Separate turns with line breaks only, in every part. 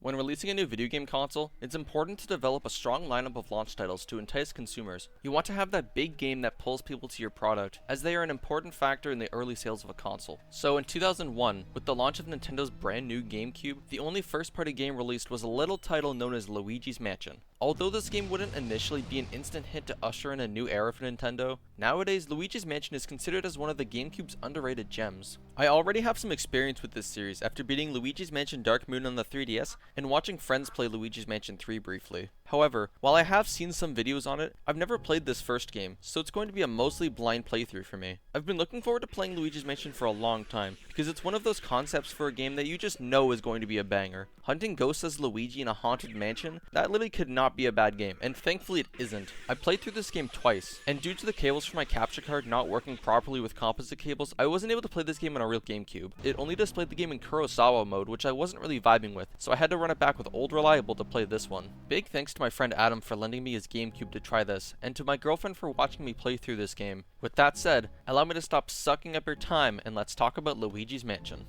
When releasing a new video game console, it's important to develop a strong lineup of launch titles to entice consumers. You want to have that big game that pulls people to your product, as they are an important factor in the early sales of a console. So in 2001, with the launch of Nintendo's brand new GameCube, the only first-party game released was a little title known as Luigi's Mansion. Although this game wouldn't initially be an instant hit to usher in a new era for Nintendo, nowadays Luigi's Mansion is considered as one of the GameCube's underrated gems. I already have some experience with this series after beating Luigi's Mansion Dark Moon on the 3DS and watching friends play Luigi's Mansion 3 briefly. However, while I have seen some videos on it, I've never played this first game, so it's going to be a mostly blind playthrough for me. I've been looking forward to playing Luigi's Mansion for a long time, because it's one of those concepts for a game that you just know is going to be a banger. Hunting ghosts as Luigi in a haunted mansion? That literally could not be a bad game, and thankfully it isn't. I played through this game twice, and due to the cables for my capture card not working properly with composite cables, I wasn't able to play this game on a real GameCube. It only displayed the game in Kurosawa mode, which I wasn't really vibing with, so I had to run it back with old reliable to play this one. Big thanks to my friend Adam for lending me his GameCube to try this, and to my girlfriend for watching me play through this game. With that said, allow me to stop sucking up your time and let's talk about Luigi's Mansion.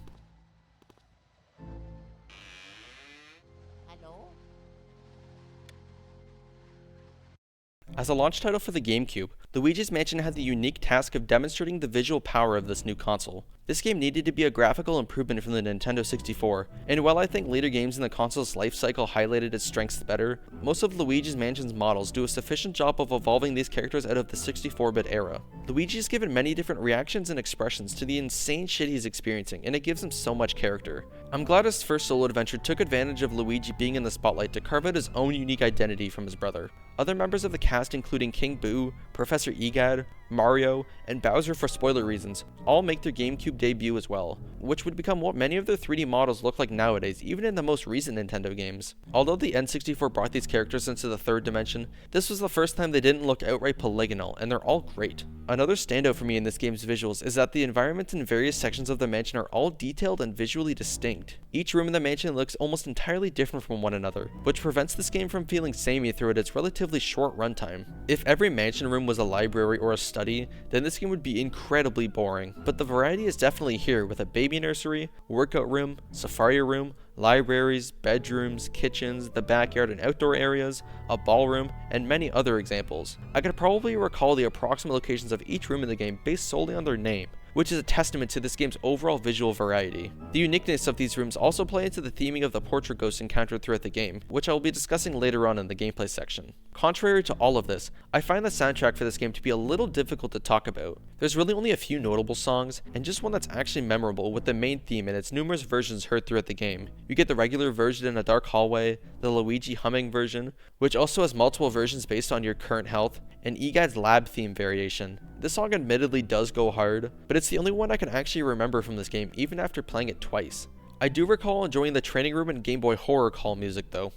As a launch title for the GameCube, Luigi's Mansion had the unique task of demonstrating the visual power of this new console. This game needed to be a graphical improvement from the Nintendo 64, and while I think later games in the console's life cycle highlighted its strengths better, most of Luigi's Mansion's models do a sufficient job of evolving these characters out of the 64-bit era. Luigi is given many different reactions and expressions to the insane shit he's experiencing, and it gives him so much character. I'm glad his first solo adventure took advantage of Luigi being in the spotlight to carve out his own unique identity from his brother. Other members of the cast including King Boo, Professor Gadd, Mario, and Bowser for spoiler reasons, all make their GameCube debut as well, which would become what many of their 3D models look like nowadays, even in the most recent Nintendo games. Although the N64 brought these characters into the third dimension, this was the first time they didn't look outright polygonal, and they're all great. Another standout for me in this game's visuals is that the environments in various sections of the mansion are all detailed and visually distinct. Each room in the mansion looks almost entirely different from one another, which prevents this game from feeling samey throughout its relatively short runtime. If every mansion room was a library or a study, then this game would be incredibly boring, but the variety is definitely here with a baby nursery, workout room, safari room, libraries, bedrooms, kitchens, the backyard and outdoor areas, a ballroom, and many other examples. I could probably recall the approximate locations of each room in the game based solely on their name, which is a testament to this game's overall visual variety. The uniqueness of these rooms also play into the theming of the portrait ghosts encountered throughout the game, which I will be discussing later on in the gameplay section. Contrary to all of this, I find the soundtrack for this game to be a little difficult to talk about. There's really only a few notable songs, and just one that's actually memorable with the main theme and its numerous versions heard throughout the game. You get the regular version in a dark hallway, the Luigi humming version, which also has multiple versions based on your current health, and Gadd's lab theme variation. This song admittedly does go hard, but it's the only one I can actually remember from this game even after playing it twice. I do recall enjoying the training room and Game Boy horror call music though.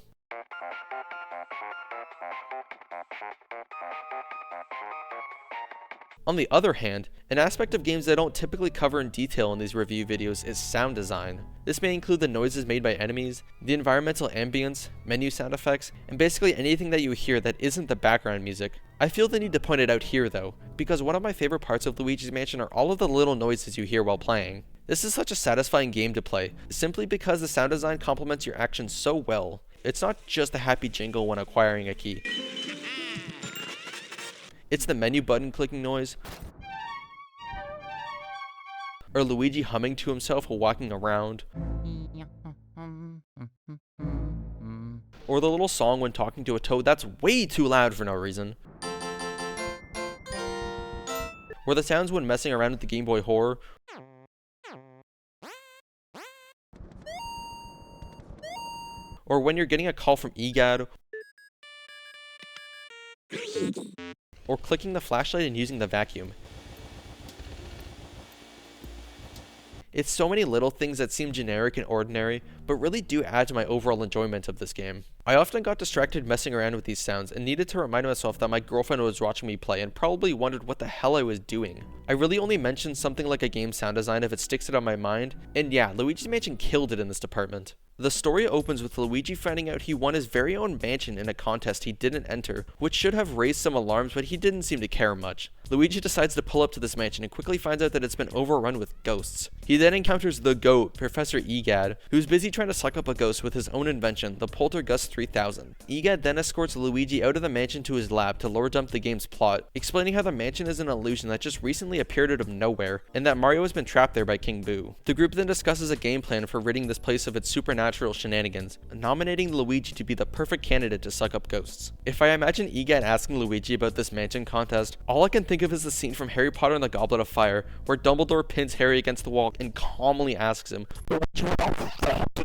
On the other hand, an aspect of games that I don't typically cover in detail in these review videos is sound design. This may include the noises made by enemies, the environmental ambience, menu sound effects, and basically anything that you hear that isn't the background music. I feel the need to point it out here though, because one of my favorite parts of Luigi's Mansion are all of the little noises you hear while playing. This is such a satisfying game to play, simply because the sound design complements your actions so well. It's not just a happy jingle when acquiring a key. It's the menu button clicking noise, or Luigi humming to himself while walking around, or the little song when talking to a toad that's way too loud for no reason, or the sounds when messing around with the Game Boy horror, or when you're getting a call from Gadd, or clicking the flashlight and using the vacuum. It's so many little things that seem generic and ordinary, but really do add to my overall enjoyment of this game. I often got distracted messing around with these sounds and needed to remind myself that my girlfriend was watching me play and probably wondered what the hell I was doing. I really only mention something like a game's sound design if it sticks out on my mind, and yeah, Luigi's Mansion killed it in this department. The story opens with Luigi finding out he won his very own mansion in a contest he didn't enter, which should have raised some alarms, but he didn't seem to care much. Luigi decides to pull up to this mansion and quickly finds out that it's been overrun with ghosts. He then encounters the GOAT, Professor Gadd, who's busy trying to suck up a ghost with his own invention, the Poltergust 3000. Gadd then escorts Luigi out of the mansion to his lab to lore dump the game's plot, explaining how the mansion is an illusion that just recently appeared out of nowhere, and that Mario has been trapped there by King Boo. The group then discusses a game plan for ridding this place of its supernatural shenanigans, nominating Luigi to be the perfect candidate to suck up ghosts. If I imagine Gadd asking Luigi about this mansion contest, all I can think of is the scene from Harry Potter and the Goblet of Fire, where Dumbledore pins Harry against the wall and calmly asks him,
"Did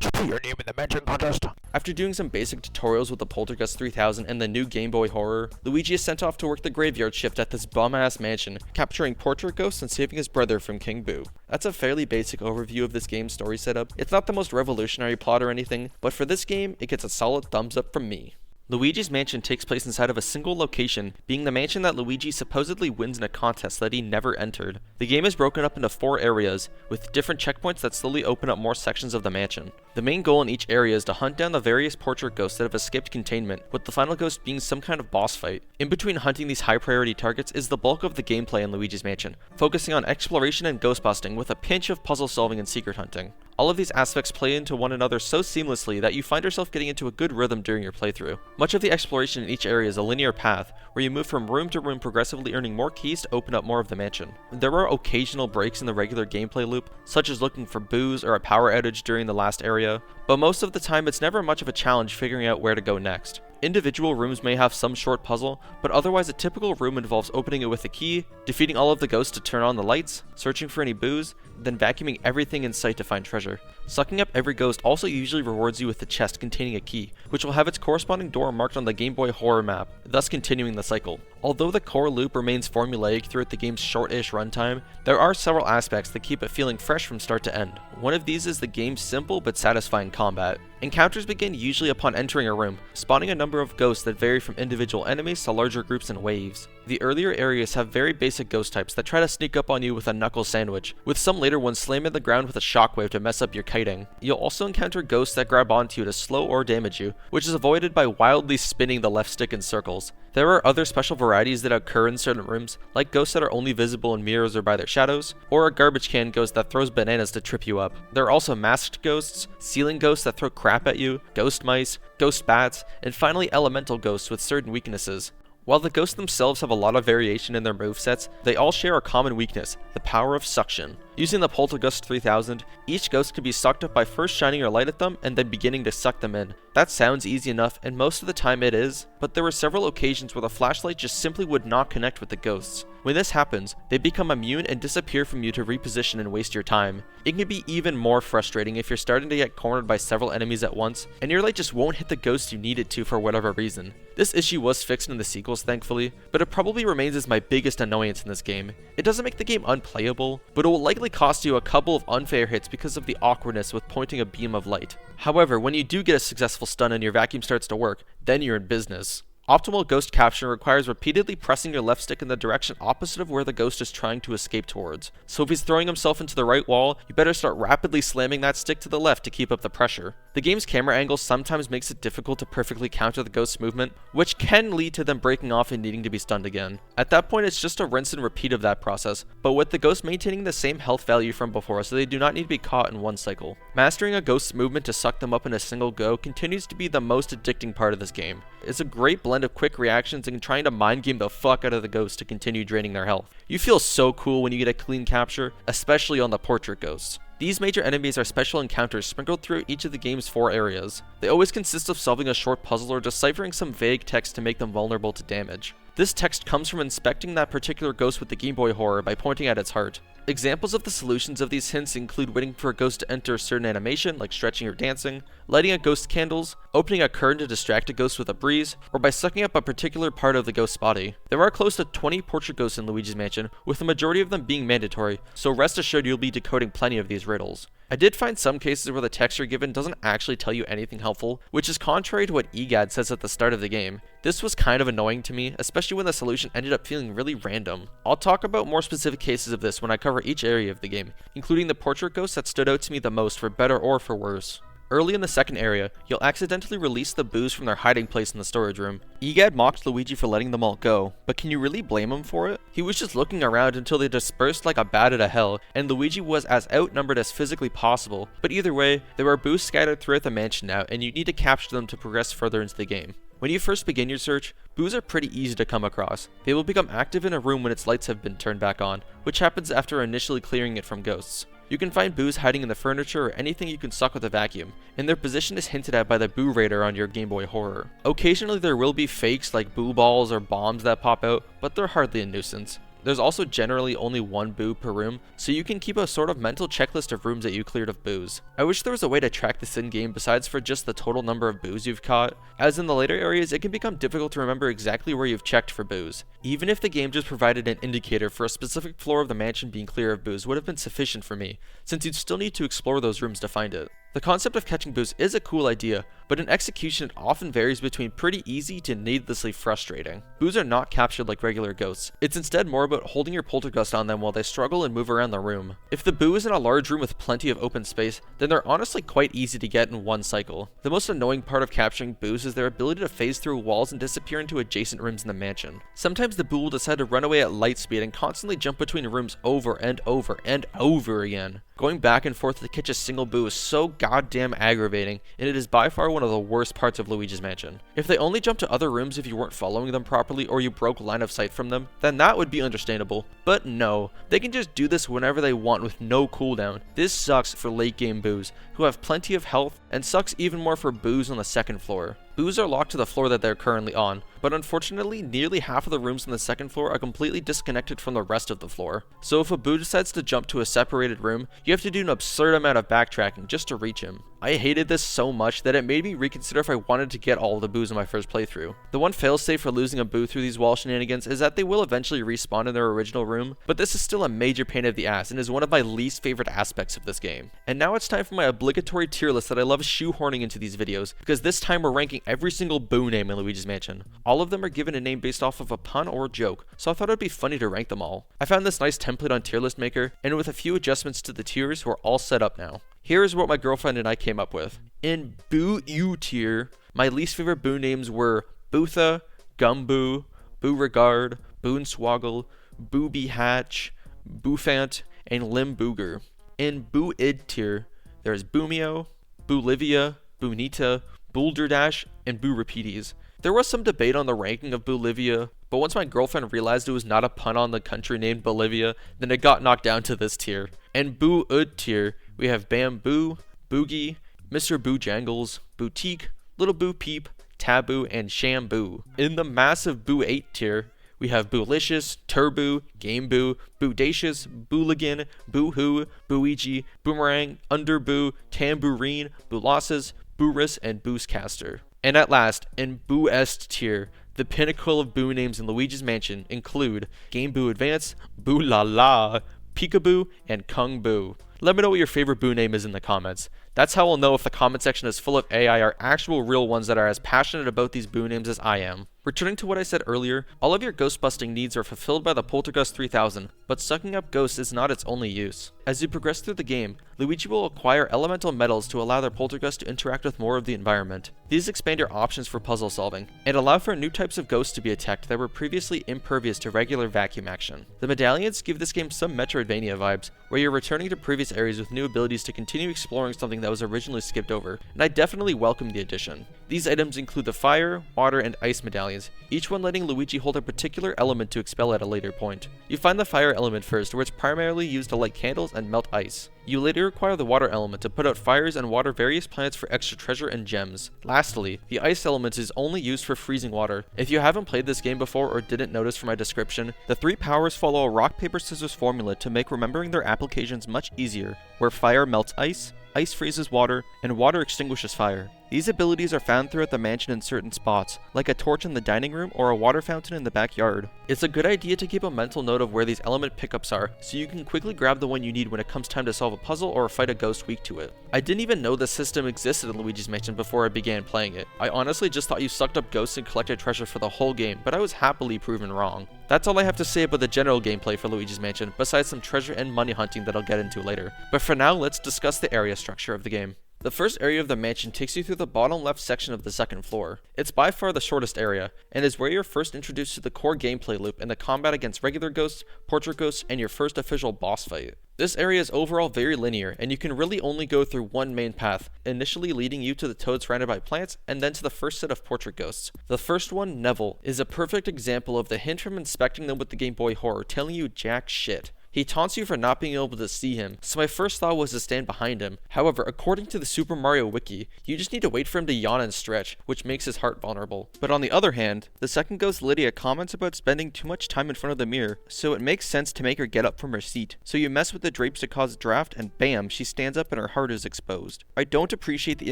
you put your name in the mansion contest?"
After doing some basic tutorials with the Poltergust 3000 and the new Game Boy horror, Luigi is sent off to work the graveyard shift at this bum-ass mansion, capturing portrait ghosts and saving his brother from King Boo. That's a fairly basic overview of this game's story setup. It's not the most revolutionary plot or anything, but for this game, it gets a solid thumbs up from me. Luigi's mansion takes place inside of a single location, being the mansion that Luigi supposedly wins in a contest that he never entered. The game is broken up into 4 areas, with different checkpoints that slowly open up more sections of the mansion. The main goal in each area is to hunt down the various portrait ghosts that have escaped containment, with the final ghost being some kind of boss fight. In between hunting these high priority targets is the bulk of the gameplay in Luigi's mansion, focusing on exploration and ghost busting with a pinch of puzzle solving and secret hunting. All of these aspects play into one another so seamlessly that you find yourself getting into a good rhythm during your playthrough. Much of the exploration in each area is a linear path, where you move from room to room progressively earning more keys to open up more of the mansion. There are occasional breaks in the regular gameplay loop, such as looking for boos or a power outage during the last area, but most of the time it's never much of a challenge figuring out where to go next. Individual rooms may have some short puzzle, but otherwise a typical room involves opening it with a key, defeating all of the ghosts to turn on the lights, searching for any boos, then vacuuming everything in sight to find treasure. Sucking up every ghost also usually rewards you with a chest containing a key, which will have its corresponding door marked on the Game Boy horror map, thus continuing the cycle. Although the core loop remains formulaic throughout the game's short-ish runtime, there are several aspects that keep it feeling fresh from start to end. One of these is the game's simple but satisfying combat. Encounters begin usually upon entering a room, spawning a number of ghosts that vary from individual enemies to larger groups and waves. The earlier areas have very basic ghost types that try to sneak up on you with a knuckle sandwich, with some later ones slamming the ground with a shockwave to mess up your kiting. You'll also encounter ghosts that grab onto you to slow or damage you, which is avoided by wildly spinning the left stick in circles. There are other special varieties that occur in certain rooms, like ghosts that are only visible in mirrors or by their shadows, or a garbage can ghost that throws bananas to trip you up. There are also masked ghosts, ceiling ghosts that throw crap at you, ghost mice, ghost bats, and finally elemental ghosts with certain weaknesses. While the ghosts themselves have a lot of variation in their movesets, they all share a common weakness, the power of suction. Using the Poltergust 3000, each ghost can be sucked up by first shining your light at them and then beginning to suck them in. That sounds easy enough, and most of the time it is, but there were several occasions where the flashlight just simply would not connect with the ghosts. When this happens, they become immune and disappear from you to reposition and waste your time. It can be even more frustrating if you're starting to get cornered by several enemies at once, and your light just won't hit the ghost you need it to for whatever reason. This issue was fixed in the sequels thankfully, but it probably remains as my biggest annoyance in this game. It doesn't make the game unplayable, but it will likely cost you a couple of unfair hits because of the awkwardness with pointing a beam of light. However, when you do get a successful stun and your vacuum starts to work, then you're in business. Optimal ghost capture requires repeatedly pressing your left stick in the direction opposite of where the ghost is trying to escape towards. So if he's throwing himself into the right wall, you better start rapidly slamming that stick to the left to keep up the pressure. The game's camera angle sometimes makes it difficult to perfectly counter the ghost's movement, which can lead to them breaking off and needing to be stunned again. At that point, it's just a rinse and repeat of that process, but with the ghost maintaining the same health value from before, so they do not need to be caught in one cycle. Mastering a ghost's movement to suck them up in a single go continues to be the most addicting part of this game. It's a great blend of quick reactions and trying to mind game the fuck out of the ghosts to continue draining their health. You feel so cool when you get a clean capture, especially on the portrait ghosts. These major enemies are special encounters sprinkled through each of the game's 4 areas. They always consist of solving a short puzzle or deciphering some vague text to make them vulnerable to damage. This text comes from inspecting that particular ghost with the Game Boy horror by pointing at its heart. Examples of the solutions of these hints include waiting for a ghost to enter a certain animation, like stretching or dancing, lighting a ghost's candles, opening a curtain to distract a ghost with a breeze, or by sucking up a particular part of the ghost's body. There are close to 20 portrait ghosts in Luigi's Mansion, with the majority of them being mandatory, so rest assured you'll be decoding plenty of these riddles. I did find some cases where the text you're given doesn't actually tell you anything helpful, which is contrary to what Gadd says at the start of the game. This was kind of annoying to me, especially when the solution ended up feeling really random. I'll talk about more specific cases of this when I cover each area of the game, including the portrait ghosts that stood out to me the most for better or for worse. Early in the second area, you'll accidentally release the boos from their hiding place in the storage room. Gadd mocked Luigi for letting them all go, but can you really blame him for it? He was just looking around until they dispersed like a bat out of hell, and Luigi was as outnumbered as physically possible. But either way, there are boos scattered throughout the mansion now, and you need to capture them to progress further into the game. When you first begin your search, boos are pretty easy to come across. They will become active in a room when its lights have been turned back on, which happens after initially clearing it from ghosts. You can find boos hiding in the furniture or anything you can suck with a vacuum, and their position is hinted at by the boo radar on your Game Boy Horror. Occasionally there will be fakes like boo balls or bombs that pop out, but they're hardly a nuisance. There's also generally only one boo per room, so you can keep a sort of mental checklist of rooms that you cleared of boos. I wish there was a way to track this in-game besides for just the total number of boos you've caught, as in the later areas it can become difficult to remember exactly where you've checked for boos. Even if the game just provided an indicator for a specific floor of the mansion being clear of boos would have been sufficient for me, since you'd still need to explore those rooms to find it. The concept of catching boos is a cool idea, but in execution it often varies between pretty easy to needlessly frustrating. Boos are not captured like regular ghosts. It's instead more about holding your poltergust on them while they struggle and move around the room. If the boo is in a large room with plenty of open space, then they're honestly quite easy to get in one cycle. The most annoying part of capturing boos is their ability to phase through walls and disappear into adjacent rooms in the mansion. Sometimes the boo will decide to run away at light speed and constantly jump between rooms over and over and over again. Going back and forth to catch a single boo is so goddamn aggravating, and it is by far one of the worst parts of Luigi's Mansion. If they only jumped to other rooms if you weren't following them properly or you broke line of sight from them, then that would be understandable. But no, they can just do this whenever they want with no cooldown. This sucks for late game boos, who have plenty of health, and sucks even more for boos on the second floor. Boos are locked to the floor that they're currently on, but unfortunately nearly half of the rooms on the second floor are completely disconnected from the rest of the floor. So if a boo decides to jump to a separated room, you have to do an absurd amount of backtracking just to reach him. I hated this so much that it made me reconsider if I wanted to get all of the boos in my first playthrough. The one failsafe for losing a boo through these wall shenanigans is that they will eventually respawn in their original room, but this is still a major pain in the ass and is one of my least favorite aspects of this game. And now it's time for my obligatory tier list that I love shoehorning into these videos, because this time we're ranking every single boo name in Luigi's Mansion. All of them are given a name based off of a pun or a joke, so I thought it'd be funny to rank them all. I found this nice template on Tier List Maker, and with a few adjustments to the tiers, we're all set up now. Here is what my girlfriend and I came up with. In Boo U tier, my least favorite boo names were Bootha, Gumboo, Beauregard, Boonswoggle, Booby Hatch, Boofant, and Limbooger. In Boo Id tier, there's Boomio, Boolivia, Boonita, Boulderdash, and Boo Repeaties. There was some debate on the ranking of Bolivia, but once my girlfriend realized it was not a pun on the country named Bolivia, then it got knocked down to this tier. And Boo Ud tier, we have Bamboo, Boogie, Mr. Bojangles, Boutique, Little Boo Peep, Taboo, and Shamboo. In the massive Boo 8 tier, we have Boolicious, Turbo, Game Boo, Boodacious, Booligan, Boo-Hoo, Booigi, Boomerang, Underboo, Tambourine, Boolosses, Boorus, and Boostcaster. And at last, in Boo Est tier, the pinnacle of boo names in Luigi's Mansion include Game Boo Advance, Boo La La, Peekaboo, and Kung Boo. Let me know what your favorite boo name is in the comments. That's how I'll know if the comment section is full of AI or actual real ones that are as passionate about these boo names as I am. Returning to what I said earlier, all of your ghost busting needs are fulfilled by the Poltergust 3000, but sucking up ghosts is not its only use. As you progress through the game, Luigi will acquire elemental metals to allow their Poltergust to interact with more of the environment. These expand your options for puzzle solving, and allow for new types of ghosts to be attacked that were previously impervious to regular vacuum action. The medallions give this game some Metroidvania vibes, where you're returning to previous areas with new abilities to continue exploring something that was originally skipped over, and I definitely welcome the addition. These items include the fire, water, and ice medallions, each one letting Luigi hold a particular element to expel at a later point. You find the fire element first, where it's primarily used to light candles and melt ice. You later acquire the water element to put out fires and water various plants for extra treasure and gems. Lastly, the ice element is only used for freezing water. If you haven't played this game before or didn't notice from my description, the three powers follow a rock paper scissors formula to make remembering their applications much easier, where fire melts ice freezes water, and water extinguishes fire. These abilities are found throughout the mansion in certain spots, like a torch in the dining room or a water fountain in the backyard. It's a good idea to keep a mental note of where these element pickups are, so you can quickly grab the one you need when it comes time to solve a puzzle or fight a ghost weak to it. I didn't even know this system existed in Luigi's Mansion before I began playing it. I honestly just thought you sucked up ghosts and collected treasure for the whole game, but I was happily proven wrong. That's all I have to say about the general gameplay for Luigi's Mansion, besides some treasure and money hunting that I'll get into later. But for now, let's discuss the area structure of the game. The first area of the mansion takes you through the bottom left section of the second floor. It's by far the shortest area, and is where you're first introduced to the core gameplay loop and the combat against regular ghosts, portrait ghosts, and your first official boss fight. This area is overall very linear, and you can really only go through one main path, initially leading you to the toad surrounded by plants, and then to the first set of portrait ghosts. The first one, Neville, is a perfect example of the hint from inspecting them with the Game Boy Horror telling you jack shit. He taunts you for not being able to see him, so my first thought was to stand behind him. However, according to the Super Mario Wiki, you just need to wait for him to yawn and stretch, which makes his heart vulnerable. But on the other hand, the second ghost, Lydia, comments about spending too much time in front of the mirror, so it makes sense to make her get up from her seat. So you mess with the drapes to cause draft, and bam, she stands up and her heart is exposed. I don't appreciate the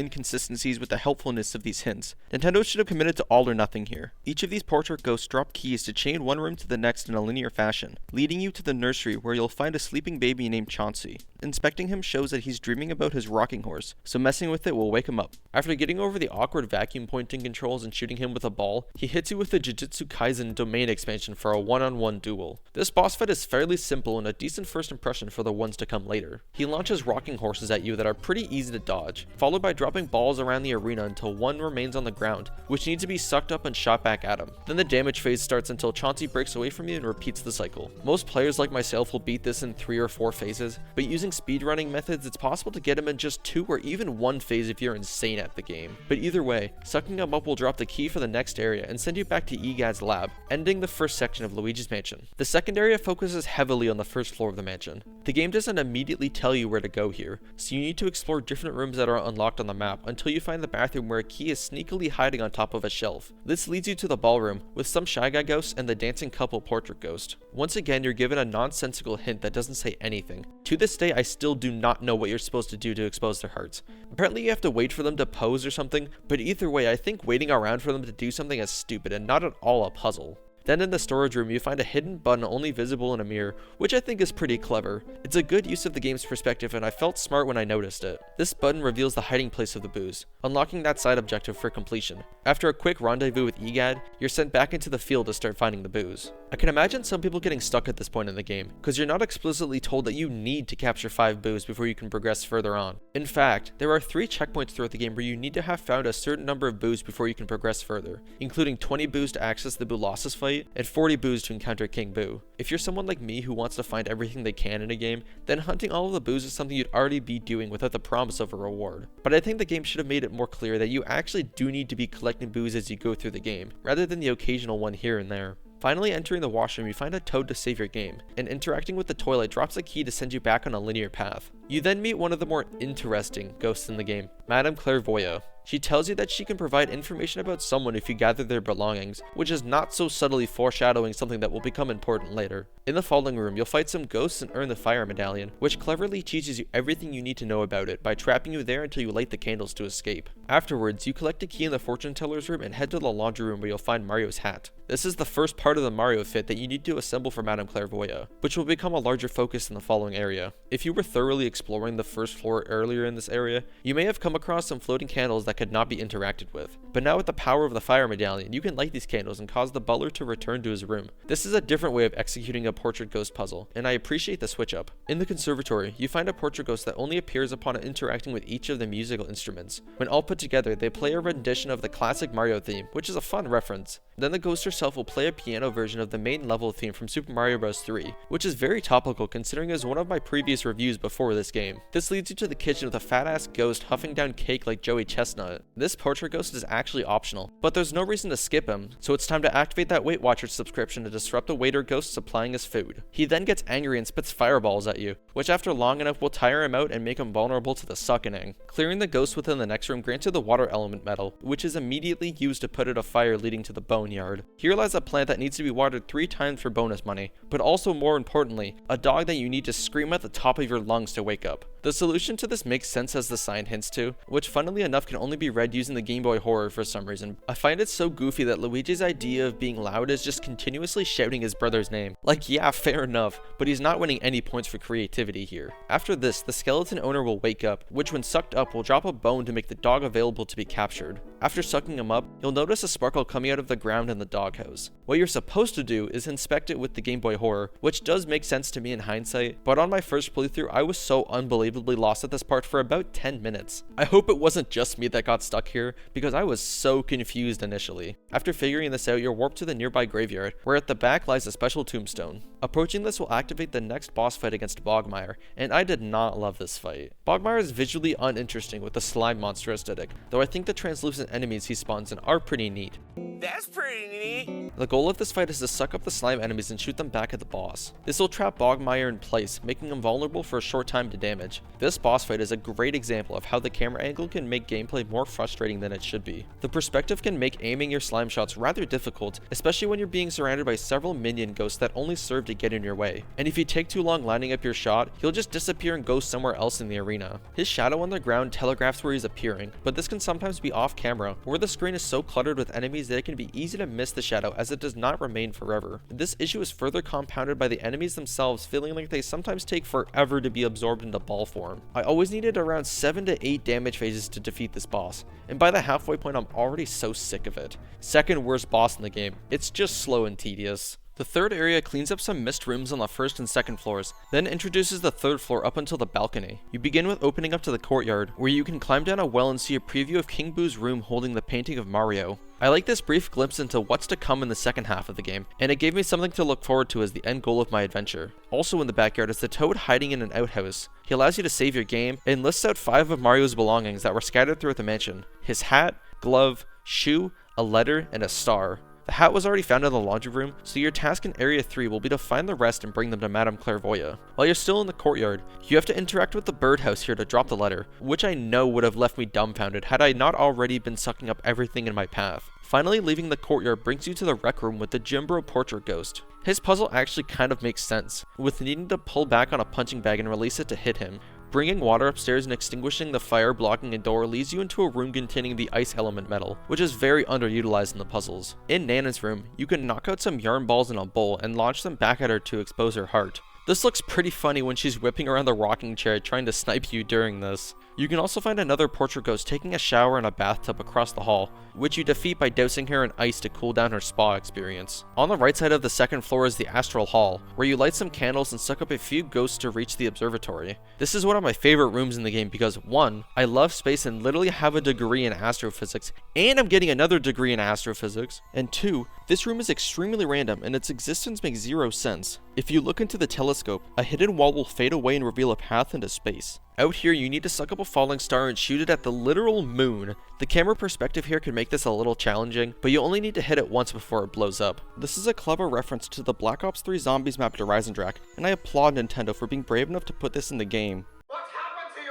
inconsistencies with the helpfulness of these hints. Nintendo should have committed to all or nothing here. Each of these portrait ghosts drop keys to chain one room to the next in a linear fashion, leading you to the nursery where you'll find a sleeping baby named Chauncy. Inspecting him shows that he's dreaming about his rocking horse, so messing with it will wake him up. After getting over the awkward vacuum pointing controls and shooting him with a ball, he hits you with the Jujutsu Kaisen domain expansion for a one-on-one duel. This boss fight is fairly simple and a decent first impression for the ones to come later. He launches rocking horses at you that are pretty easy to dodge, followed by dropping balls around the arena until one remains on the ground, which needs to be sucked up and shot back at him. Then the damage phase starts until Chauncy breaks away from you and repeats the cycle. Most players like myself will beat this in 3 or 4 phases, but using speedrunning methods it's possible to get him in just 2 or even 1 phase if you're insane at the game. But either way, sucking him up will drop the key for the next area and send you back to Gadd's lab, ending the first section of Luigi's mansion. The second area focuses heavily on the first floor of the mansion. The game doesn't immediately tell you where to go here, so you need to explore different rooms that are unlocked on the map until you find the bathroom where a key is sneakily hiding on top of a shelf. This leads you to the ballroom, with some Shy Guy ghosts and the dancing couple portrait ghost. Once again, you're given a nonsensical hint that doesn't say anything. To this day, I still do not know what you're supposed to do to expose their hearts. Apparently you have to wait for them to pose or something, but either way, I think waiting around for them to do something is stupid and not at all a puzzle. Then in the storage room, you find a hidden button only visible in a mirror, which I think is pretty clever. It's a good use of the game's perspective and I felt smart when I noticed it. This button reveals the hiding place of the booze, unlocking that side objective for completion. After a quick rendezvous with Gadd, you're sent back into the field to start finding the booze. I can imagine some people getting stuck at this point in the game, because you're not explicitly told that you need to capture 5 boos before you can progress further on. In fact, there are 3 checkpoints throughout the game where you need to have found a certain number of boos before you can progress further, including 20 boos to access the Boolossus fight, and 40 boos to encounter King Boo. If you're someone like me who wants to find everything they can in a game, then hunting all of the boos is something you'd already be doing without the promise of a reward. But I think the game should have made it more clear that you actually do need to be collecting boos as you go through the game, rather than the occasional one here and there. Finally entering the washroom, you find a toad to save your game, and interacting with the toilet drops a key to send you back on a linear path. You then meet one of the more interesting ghosts in the game, Madame Clairvoyant. She tells you that she can provide information about someone if you gather their belongings, which is not so subtly foreshadowing something that will become important later. In the falling room, you'll fight some ghosts and earn the fire medallion, which cleverly teaches you everything you need to know about it by trapping you there until you light the candles to escape. Afterwards, you collect a key in the fortune teller's room and head to the laundry room where you'll find Mario's hat. This is the first part of the Mario fit that you need to assemble for Madame Clairvoyant, which will become a larger focus in the following area. If you were thoroughly exploring the first floor earlier in this area, you may have come across some floating candles that could not be interacted with. But now with the power of the fire medallion, you can light these candles and cause the butler to return to his room. This is a different way of executing a portrait ghost puzzle, and I appreciate the switch up. In the conservatory, you find a portrait ghost that only appears upon interacting with each of the musical instruments. When all put together, they play a rendition of the classic Mario theme, which is a fun reference. Then the ghost herself will play a piano version of the main level theme from Super Mario Bros. 3, which is very topical considering it was one of my previous reviews before this game. This leads you to the kitchen with a fat-ass ghost huffing down cake like Joey Chestnut. This portrait ghost is actually optional, but there's no reason to skip him, so it's time to activate that Weight Watchers subscription to disrupt a waiter ghost supplying his food. He then gets angry and spits fireballs at you, which after long enough will tire him out and make him vulnerable to the suckening. Clearing the ghost within the next room grants you the water element medal, which is immediately used to put out a fire leading to the boneyard. Here lies a plant that needs to be watered 3 times for bonus money, but also more importantly, a dog that you need to scream at the top of your lungs to wake up. The solution to this makes sense as the sign hints to, which funnily enough can only only be read using the Game Boy Horror for some reason. I find it so goofy that Luigi's idea of being loud is just continuously shouting his brother's name. Like, yeah, fair enough, but he's not winning any points for creativity here. After this, the skeleton owner will wake up, which when sucked up will drop a bone to make the dog available to be captured. After sucking him up, you'll notice a sparkle coming out of the ground in the doghouse. What you're supposed to do is inspect it with the Game Boy Horror, which does make sense to me in hindsight, but on my first playthrough I was so unbelievably lost at this part for about 10 minutes. I hope it wasn't just me that got stuck here, because I was so confused initially. After figuring this out, you're warped to the nearby graveyard, where at the back lies a special tombstone. Approaching this will activate the next boss fight against Bogmire, and I did not love this fight. Bogmire is visually uninteresting with the slime monster aesthetic, though I think the translucent enemies he spawns in are pretty neat.
That's pretty neat.
The goal of this fight is to suck up the slime enemies and shoot them back at the boss. This will trap Bogmire in place, making him vulnerable for a short time to damage. This boss fight is a great example of how the camera angle can make gameplay more frustrating than it should be. The perspective can make aiming your slime shots rather difficult, especially when you're being surrounded by several minion ghosts that only serve to get in your way. And if you take too long lining up your shot, he'll just disappear and go somewhere else in the arena. His shadow on the ground telegraphs where he's appearing, but this can sometimes be off camera, where the screen is so cluttered with enemies that it can be easy to miss the shadow as it does not remain forever. This issue is further compounded by the enemies themselves feeling like they sometimes take forever to be absorbed into ball form. I always needed around 7 to 8 damage phases to defeat this boss, and by the halfway point I'm already so sick of it. Second worst boss in the game. It's just slow and tedious. The third area cleans up some missed rooms on the first and second floors, then introduces the third floor up until the balcony. You begin with opening up to the courtyard, where you can climb down a well and see a preview of King Boo's room holding the painting of Mario. I like this brief glimpse into what's to come in the second half of the game, and it gave me something to look forward to as the end goal of my adventure. Also in the backyard is the Toad hiding in an outhouse. He allows you to save your game, and lists out 5 of Mario's belongings that were scattered throughout the mansion. His hat, glove, shoe, a letter, and a star. The hat was already found in the laundry room, so your task in Area 3 will be to find the rest and bring them to Madame Clairvoyant. While you're still in the courtyard, you have to interact with the birdhouse here to drop the letter, which I know would have left me dumbfounded had I not already been sucking up everything in my path. Finally, leaving the courtyard brings you to the rec room with the Jimbro portrait ghost. His puzzle actually kind of makes sense, with needing to pull back on a punching bag and release it to hit him. Bringing water upstairs and extinguishing the fire blocking a door leads you into a room containing the ice element metal, which is very underutilized in the puzzles. In Nana's room, you can knock out some yarn balls in a bowl and launch them back at her to expose her heart. This looks pretty funny when she's whipping around the rocking chair trying to snipe you during this. You can also find another portrait ghost taking a shower in a bathtub across the hall, which you defeat by dousing her in ice to cool down her spa experience. On the right side of the second floor is the Astral Hall, where you light some candles and suck up a few ghosts to reach the observatory. This is one of my favorite rooms in the game because 1. I love space and literally have a degree in astrophysics, and I'm getting another degree in astrophysics, and 2. This room is extremely random and its existence makes zero sense. If you look into the telescope, a hidden wall will fade away and reveal a path into space. Out here, you need to suck up a falling star and shoot it at the literal moon. The camera perspective here can make this a little challenging, but you only need to hit it once before it blows up. This is a clever reference to the Black Ops 3 Zombies map to Reisendrak, and I applaud Nintendo for being brave enough to put this in the game.
What's happened to you,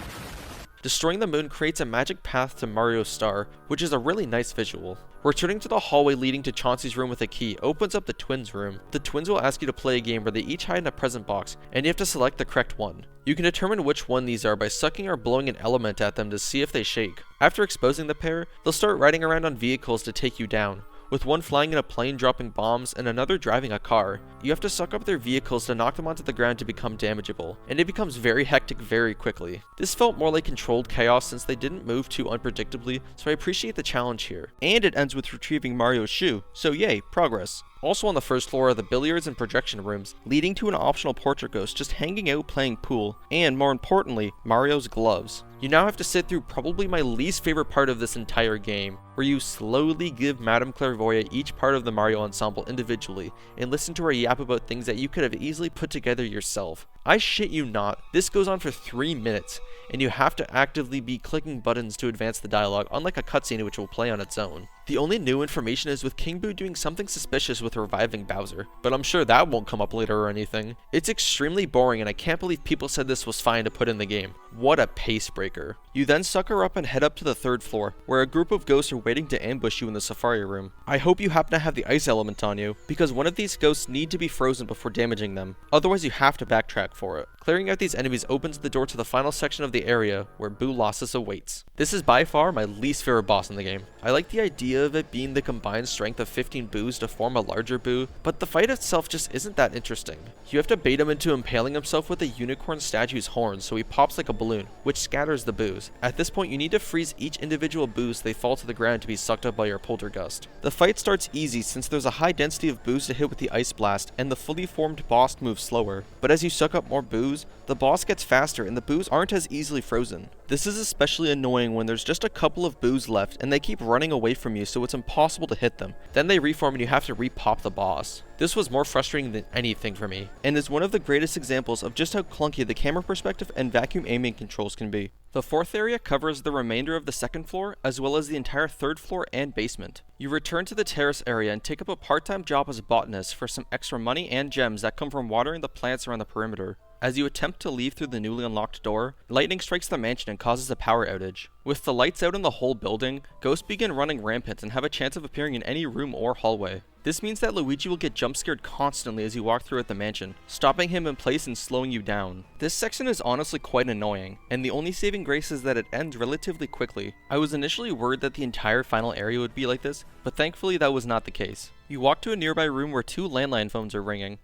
Edward?
Destroying the moon creates a magic path to Mario's star, which is a really nice visual. Returning to the hallway leading to Chauncy's room with a key opens up the twins' room. The twins will ask you to play a game where they each hide in a present box, and you have to select the correct one. You can determine which one these are by sucking or blowing an element at them to see if they shake. After exposing the pair, they'll start riding around on vehicles to take you down, with one flying in a plane dropping bombs and another driving a car. You have to suck up their vehicles to knock them onto the ground to become damageable, and it becomes very hectic very quickly. This felt more like controlled chaos since they didn't move too unpredictably, so I appreciate the challenge here. And it ends with retrieving Mario's shoe, so yay, progress. Also on the first floor are the billiards and projection rooms, leading to an optional portrait ghost just hanging out playing pool, and more importantly, Mario's gloves. You now have to sit through probably my least favorite part of this entire game, where you slowly give Madame Clairvoyant each part of the Mario ensemble individually, and listen to her yap about things that you could have easily put together yourself. I shit you not, this goes on for 3 minutes, and you have to actively be clicking buttons to advance the dialogue, unlike a cutscene which will play on its own. The only new information is with King Boo doing something suspicious with reviving Bowser, but I'm sure that won't come up later or anything. It's extremely boring and I can't believe people said this was fine to put in the game. What a pace breaker. You then suck her up and head up to the third floor, where a group of ghosts are waiting to ambush you in the safari room. I hope you happen to have the ice element on you, because one of these ghosts need to be frozen before damaging them, otherwise you have to backtrack for it. Clearing out these enemies opens the door to the final section of the area, where Boo Lossus awaits. This is by far my least favorite boss in the game. I like the idea of it being the combined strength of 15 Boos to form a larger Boo, but the fight itself just isn't that interesting. You have to bait him into impaling himself with a unicorn statue's horns so he pops like a balloon, which scatters the Boos. At this point, you need to freeze each individual Boo so they fall to the ground to be sucked up by your poltergust. The fight starts easy since there's a high density of Boos to hit with the Ice Blast, and the fully formed boss moves slower. But as you suck up more Boos, the boss gets faster and the Boos aren't as easily frozen. This is especially annoying when there's just a couple of Boos left and they keep running away from you, so it's impossible to hit them. Then they reform and you have to re-pop the boss. This was more frustrating than anything for me, and is one of the greatest examples of just how clunky the camera perspective and vacuum aiming controls can be. The fourth area covers the remainder of the second floor, as well as the entire third floor and basement. You return to the terrace area and take up a part-time job as a botanist for some extra money and gems that come from watering the plants around the perimeter. As you attempt to leave through the newly unlocked door, lightning strikes the mansion and causes a power outage. With the lights out in the whole building, ghosts begin running rampant and have a chance of appearing in any room or hallway. This means that Luigi will get jump scared constantly as you walk through at the mansion, stopping him in place and slowing you down. This section is honestly quite annoying, and the only saving grace is that it ends relatively quickly. I was initially worried that the entire final area would be like this, but thankfully that was not the case. You walk to a nearby room where 2 landline phones are ringing.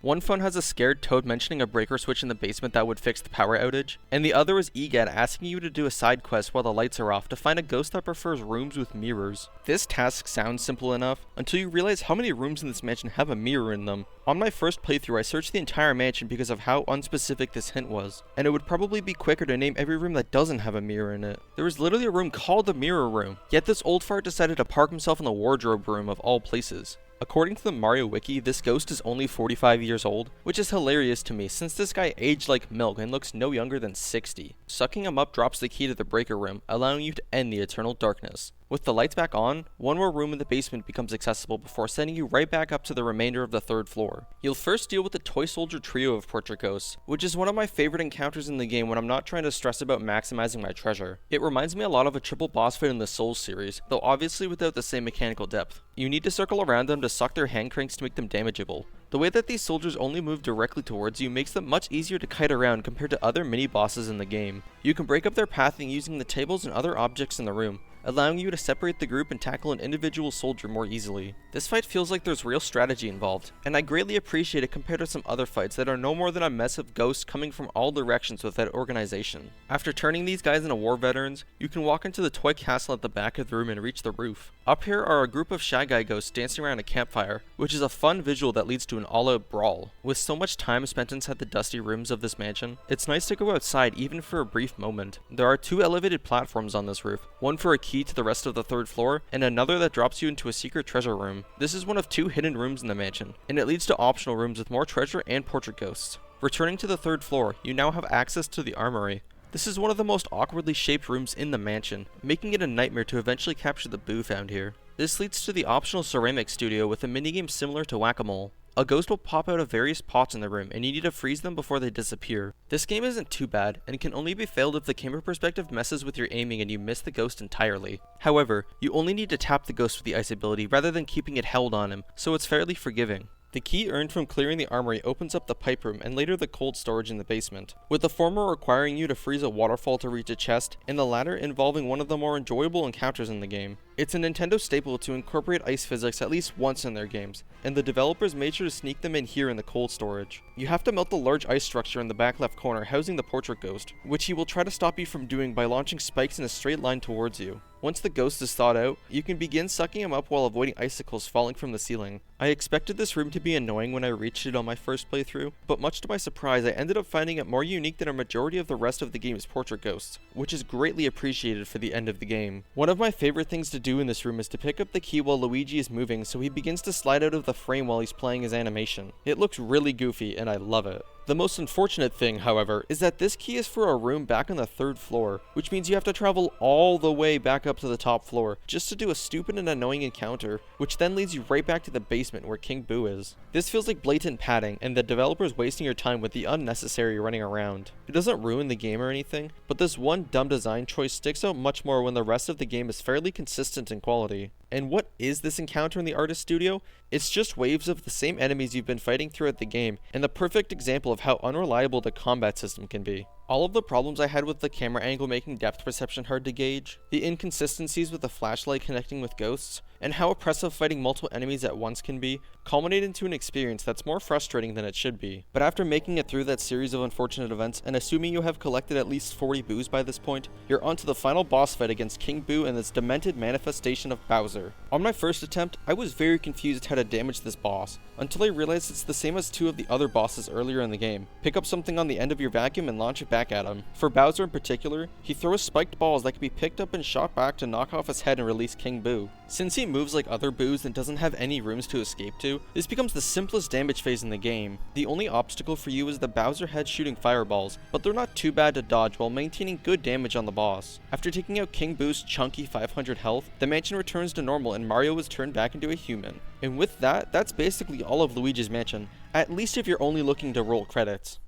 One phone has a scared Toad mentioning a breaker switch in the basement that would fix the power outage, and the other is Gadd asking you to do a side quest while the lights are off to find a ghost that prefers rooms with mirrors. This task sounds simple enough until you realize how many rooms in this mansion have a mirror in them. On my first playthrough, I searched the entire mansion because of how unspecific this hint was, and it would probably be quicker to name every room that doesn't have a mirror in it. There was literally a room called the mirror room, yet this old fart decided to park himself in the wardrobe room of all places. According to the Mario Wiki, this ghost is only 45 years old, which is hilarious to me since this guy aged like milk and looks no younger than 60. Sucking him up drops the key to the breaker room, allowing you to end the eternal darkness. With the lights back on, one more room in the basement becomes accessible before sending you right back up to the remainder of the third floor. You'll first deal with the Toy Soldier trio of portrait ghosts, which is one of my favorite encounters in the game when I'm not trying to stress about maximizing my treasure. It reminds me a lot of a triple boss fight in the Souls series, though obviously without the same mechanical depth. You need to circle around them to suck their hand cranks to make them damageable. The way that these soldiers only move directly towards you makes them much easier to kite around compared to other mini-bosses in the game. You can break up their pathing using the tables and other objects in the room, allowing you to separate the group and tackle an individual soldier more easily. This fight feels like there's real strategy involved, and I greatly appreciate it compared to some other fights that are no more than a mess of ghosts coming from all directions without organization. After turning these guys into war veterans, you can walk into the toy castle at the back of the room and reach the roof. Up here are a group of Shy Guy ghosts dancing around a campfire, which is a fun visual that leads to an all-out brawl. With so much time spent inside the dusty rooms of this mansion, it's nice to go outside even for a brief moment. There are 2 elevated platforms on this roof, one for a key to the rest of the third floor, and another that drops you into a secret treasure room. This is one of 2 hidden rooms in the mansion, and it leads to optional rooms with more treasure and portrait ghosts. Returning to the third floor, you now have access to the armory. This is one of the most awkwardly shaped rooms in the mansion, making it a nightmare to eventually capture the Boo found here. This leads to the optional ceramic studio with a minigame similar to Whack-A-Mole. A ghost will pop out of various pots in the room, and you need to freeze them before they disappear. This game isn't too bad, and can only be failed if the camera perspective messes with your aiming and you miss the ghost entirely. However, you only need to tap the ghost with the ice ability rather than keeping it held on him, so it's fairly forgiving. The key earned from clearing the armory opens up the pipe room and later the cold storage in the basement, with the former requiring you to freeze a waterfall to reach a chest, and the latter involving one of the more enjoyable encounters in the game. It's a Nintendo staple to incorporate ice physics at least once in their games, and the developers made sure to sneak them in here in the cold storage. You have to melt the large ice structure in the back left corner housing the portrait ghost, which he will try to stop you from doing by launching spikes in a straight line towards you. Once the ghost is thawed out, you can begin sucking him up while avoiding icicles falling from the ceiling. I expected this room to be annoying when I reached it on my first playthrough, but much to my surprise I ended up finding it more unique than a majority of the rest of the game's portrait ghosts, which is greatly appreciated for the end of the game. One of my favorite things to do in this room is to pick up the key while Luigi is moving so he begins to slide out of the frame while he's playing his animation. It looks really goofy and I love it. The most unfortunate thing, however, is that this key is for a room back on the third floor, which means you have to travel all the way back up to the top floor just to do a stupid and annoying encounter, which then leads you right back to the basement where King Boo is. This feels like blatant padding, and the developers wasting your time with the unnecessary running around. It doesn't ruin the game or anything, but this one dumb design choice sticks out much more when the rest of the game is fairly consistent in quality. And what is this encounter in the artist studio? It's just waves of the same enemies you've been fighting throughout the game, and the perfect example of how unreliable the combat system can be. All of the problems I had with the camera angle making depth perception hard to gauge, the inconsistencies with the flashlight connecting with ghosts, and how oppressive fighting multiple enemies at once can be, culminate into an experience that's more frustrating than it should be. But after making it through that series of unfortunate events, and assuming you have collected at least 40 boos by this point, you're onto the final boss fight against King Boo and this demented manifestation of Bowser. On my first attempt, I was very confused how to damage this boss, until I realized it's the same as two of the other bosses earlier in the game. Pick up something on the end of your vacuum and launch it back at him. For Bowser in particular, he throws spiked balls that can be picked up and shot back to knock off his head and release King Boo. Since he moves like other Boos and doesn't have any rooms to escape to, this becomes the simplest damage phase in the game. The only obstacle for you is the Bowser head shooting fireballs, but they're not too bad to dodge while maintaining good damage on the boss. After taking out King Boo's chunky 500 health, the mansion returns to normal and Mario is turned back into a human. And with that, that's basically all of Luigi's Mansion, at least if you're only looking to roll credits.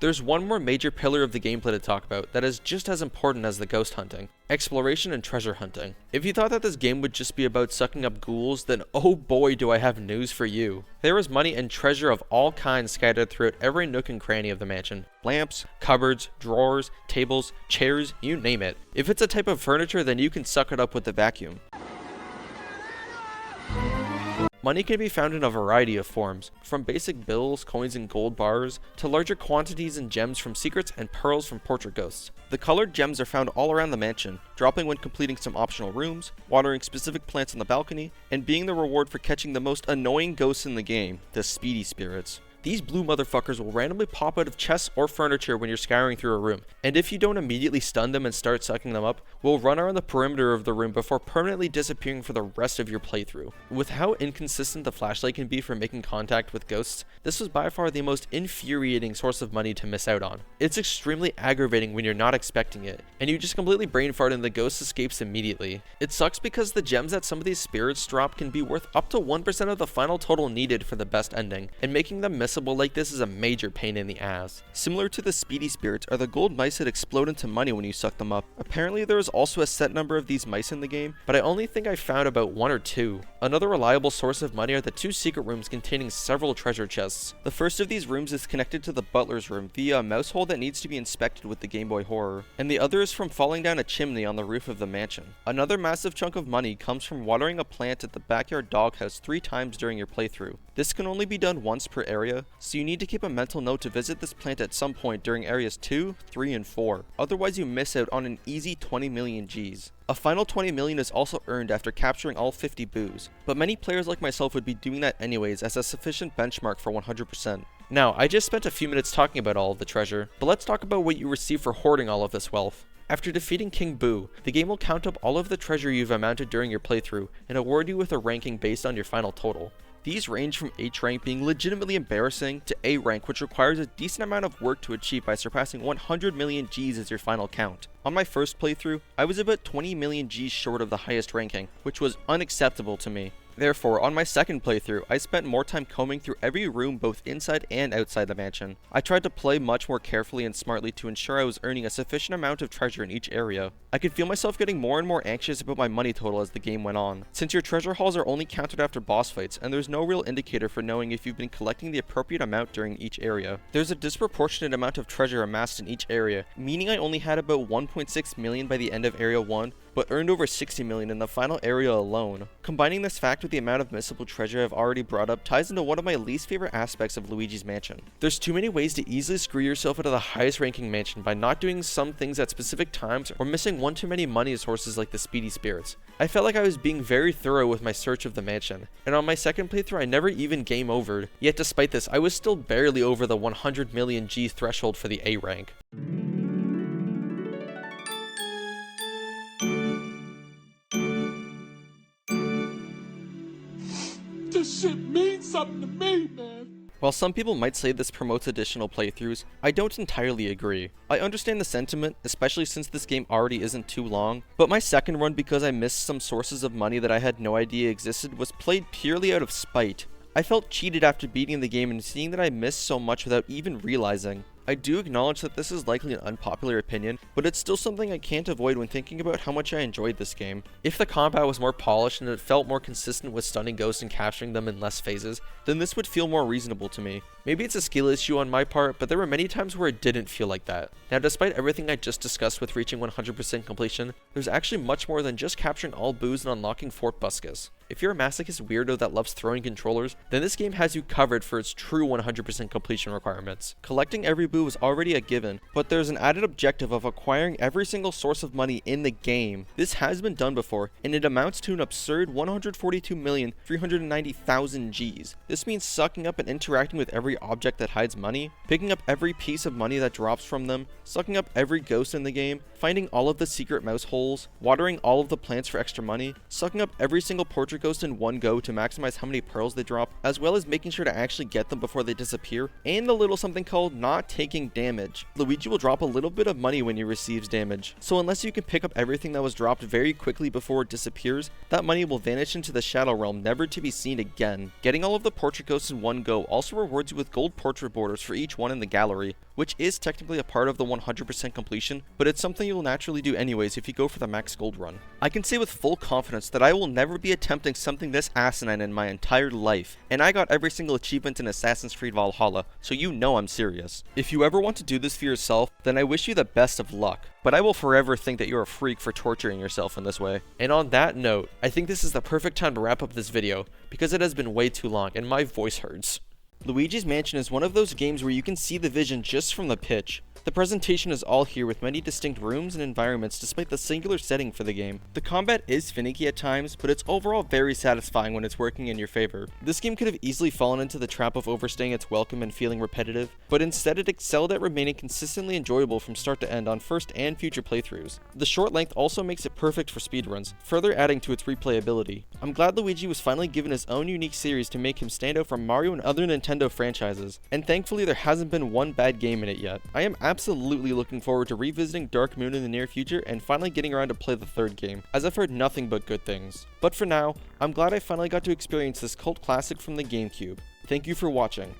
There's one more major pillar of the gameplay to talk about that is just as important as the ghost hunting: exploration and treasure hunting. If you thought that this game would just be about sucking up ghouls, then oh boy do I have news for you. There is money and treasure of all kinds scattered throughout every nook and cranny of the mansion. Lamps, cupboards, drawers, tables, chairs, you name it. If it's a type of furniture, then you can suck it up with the vacuum. Money can be found in a variety of forms, from basic bills, coins, and gold bars, to larger quantities and gems from secrets and pearls from portrait ghosts. The colored gems are found all around the mansion, dropping when completing some optional rooms, watering specific plants on the balcony, and being the reward for catching the most annoying ghosts in the game, the speedy spirits. These blue motherfuckers will randomly pop out of chests or furniture when you're scouring through a room, and if you don't immediately stun them and start sucking them up, will run around the perimeter of the room before permanently disappearing for the rest of your playthrough. With how inconsistent the flashlight can be for making contact with ghosts, this was by far the most infuriating source of money to miss out on. It's extremely aggravating when you're not expecting it, and you just completely brain fart and the ghost escapes immediately. It sucks because the gems that some of these spirits drop can be worth up to 1% of the final total needed for the best ending, and making them miss like this is a major pain in the ass. Similar to the speedy spirits are the gold mice that explode into money when you suck them up. Apparently there is also a set number of these mice in the game, but I only think I found about 1 or 2. Another reliable source of money are the 2 secret rooms containing several treasure chests. The first of these rooms is connected to the butler's room via a mouse hole that needs to be inspected with the Game Boy Horror, and the other is from falling down a chimney on the roof of the mansion. Another massive chunk of money comes from watering a plant at the backyard doghouse 3 times during your playthrough. This can only be done once per area, so you need to keep a mental note to visit this plant at some point during areas 2, 3, and 4. Otherwise you miss out on an easy 20 million Gs. A final 20 million is also earned after capturing all 50 boos, but many players like myself would be doing that anyways as a sufficient benchmark for 100%. Now, I just spent a few minutes talking about all of the treasure, but let's talk about what you receive for hoarding all of this wealth. After defeating King Boo, the game will count up all of the treasure you've amounted during your playthrough and award you with a ranking based on your final total. These range from H rank being legitimately embarrassing to A rank, which requires a decent amount of work to achieve by surpassing 100 million Gs as your final count. On my first playthrough, I was about 20 million Gs short of the highest ranking, which was unacceptable to me. Therefore, on my second playthrough, I spent more time combing through every room both inside and outside the mansion. I tried to play much more carefully and smartly to ensure I was earning a sufficient amount of treasure in each area. I could feel myself getting more and more anxious about my money total as the game went on, since your treasure hauls are only counted after boss fights and there's no real indicator for knowing if you've been collecting the appropriate amount during each area. There's a disproportionate amount of treasure amassed in each area, meaning I only had about 1.6 million by the end of Area 1, but earned over 60 million in the final area alone. Combining this fact with the amount of missable treasure I've already brought up ties into one of my least favorite aspects of Luigi's Mansion. There's too many ways to easily screw yourself out of the highest ranking mansion by not doing some things at specific times or missing one too many money sources like the speedy spirits. I felt like I was being very thorough with my search of the mansion, and on my second playthrough I never even game overed, yet despite this I was still barely over the 100 million G threshold for the A rank.
This shit means something to me, man.
While some people might say this promotes additional playthroughs, I don't entirely agree. I understand the sentiment, especially since this game already isn't too long, but my second run, because I missed some sources of money that I had no idea existed, was played purely out of spite. I felt cheated after beating the game and seeing that I missed so much without even realizing. I do acknowledge that this is likely an unpopular opinion, but it's still something I can't avoid when thinking about how much I enjoyed this game. If the combat was more polished and it felt more consistent with stunning ghosts and capturing them in less phases, then this would feel more reasonable to me. Maybe it's a skill issue on my part, but there were many times where it didn't feel like that. Now, despite everything I just discussed with reaching 100% completion, there's actually much more than just capturing all boos and unlocking Fort Buscus. If you're a masochist weirdo that loves throwing controllers, then this game has you covered for its true 100% completion requirements. Collecting every boo is already a given, but there's an added objective of acquiring every single source of money in the game. This has been done before, and it amounts to an absurd 142,390,000 Gs. This means sucking up and interacting with every object that hides money, picking up every piece of money that drops from them, sucking up every ghost in the game, finding all of the secret mouse holes, watering all of the plants for extra money, sucking up every single portrait ghost in one go to maximize how many pearls they drop, as well as making sure to actually get them before they disappear, and a little something called not taking damage. Luigi will drop a little bit of money when he receives damage, so unless you can pick up everything that was dropped very quickly before it disappears, that money will vanish into the Shadow Realm, never to be seen again. Getting all of the portrait ghosts in one go also rewards you with gold portrait borders for each one in the gallery, which is technically a part of the 100% completion, but it's something you'll naturally do anyways if you go for the max gold run. I can say with full confidence that I will never be attempting something this asinine in my entire life, and I got every single achievement in Assassin's Creed Valhalla, so you know I'm serious. If you ever want to do this for yourself, then I wish you the best of luck, but I will forever think that you're a freak for torturing yourself in this way. And on that note, I think this is the perfect time to wrap up this video, because it has been way too long and my voice hurts. Luigi's Mansion is one of those games where you can see the vision just from the pitch. The presentation is all here with many distinct rooms and environments despite the singular setting for the game. The combat is finicky at times, but it's overall very satisfying when it's working in your favor. This game could have easily fallen into the trap of overstaying its welcome and feeling repetitive, but instead it excelled at remaining consistently enjoyable from start to end on first and future playthroughs. The short length also makes it perfect for speedruns, further adding to its replayability. I'm glad Luigi was finally given his own unique series to make him stand out from Mario and other Nintendo franchises, and thankfully there hasn't been one bad game in it yet. I am absolutely looking forward to revisiting Dark Moon in the near future and finally getting around to play the third game, as I've heard nothing but good things. But for now, I'm glad I finally got to experience this cult classic from the GameCube. Thank you for watching.